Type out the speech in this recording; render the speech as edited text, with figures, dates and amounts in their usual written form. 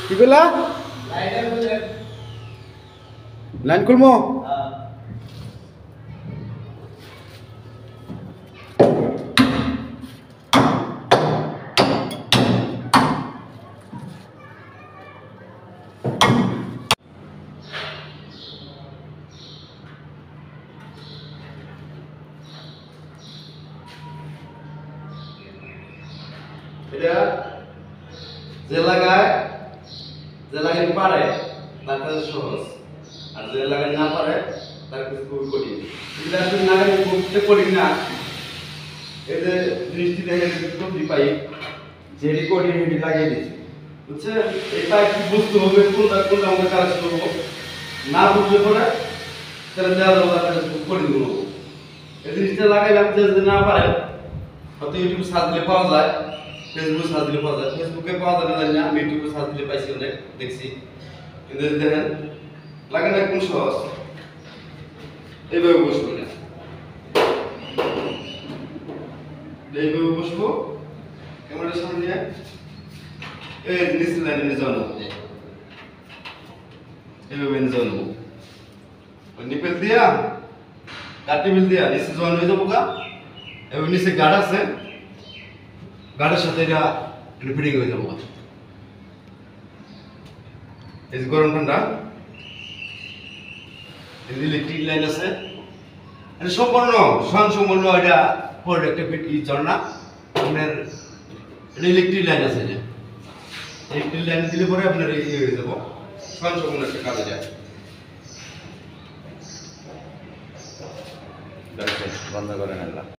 কি বলা লাইন খুলবো এটা যে লাগায় পারে তার কাছে সহজ আর যে লাগায় না পারে তার কাছে খুবই কঠিন এটা আসলে না করতে কঠিন না এই যে দৃষ্টি দেখে কঠিন পাই যেটি কঠিন সেটি লাগিয়ে দিচ্ছে বুঝছেন এটা একটু বুঝতে হবে কোনটা আমাদের কাজ করবো না বুঝতে পারে তাহলে দেওয়া যাবে তার কাছে কঠিন করবো এই জিনিসটা লাগাইলাম যে না পারে হয়তো ইউটিউব সার্চ দিলে পাওয়া যায় ফেসবুক সার্চ দিলে পাওয়া যায় ফেসবুকে পাওয়া যাবে জানি না আমি ইউটিউবে সার্চ দিলে পাইছি অনেক দেখছি কিন্তু দেখেন লাগে না কোন সহজ এইভাবে বসবো না এইভাবে বসবো ক্যামেরার সামনে নিয়ে এই নিচে লাইনে নিয়ে যাবো এইভাবে নিয়ে যাবো নিপেল দিয়া কাটিবিল দিয়া নিচে জয়েন হয়ে যাবো গা এবং নিচে গার্ড আছে গাড়ির সাথে এটা ফিটিং হয়ে যাবো এই যে গরম ঠান্ডা ইলেকট্রিক লাইন আছে এটা সম্পূর্ণ সম্পূর্ণ এটা একটা ঝর্ণা আপনার এটা ইলেকট্রিক লাইন আছে যে ইলেকট্রিক লাইন দিলে পরে আপনার ইয়ে হয়ে যাবো সম্পূর্ণ একটা কাজে যায় বন্ধ করেন আল্লাহ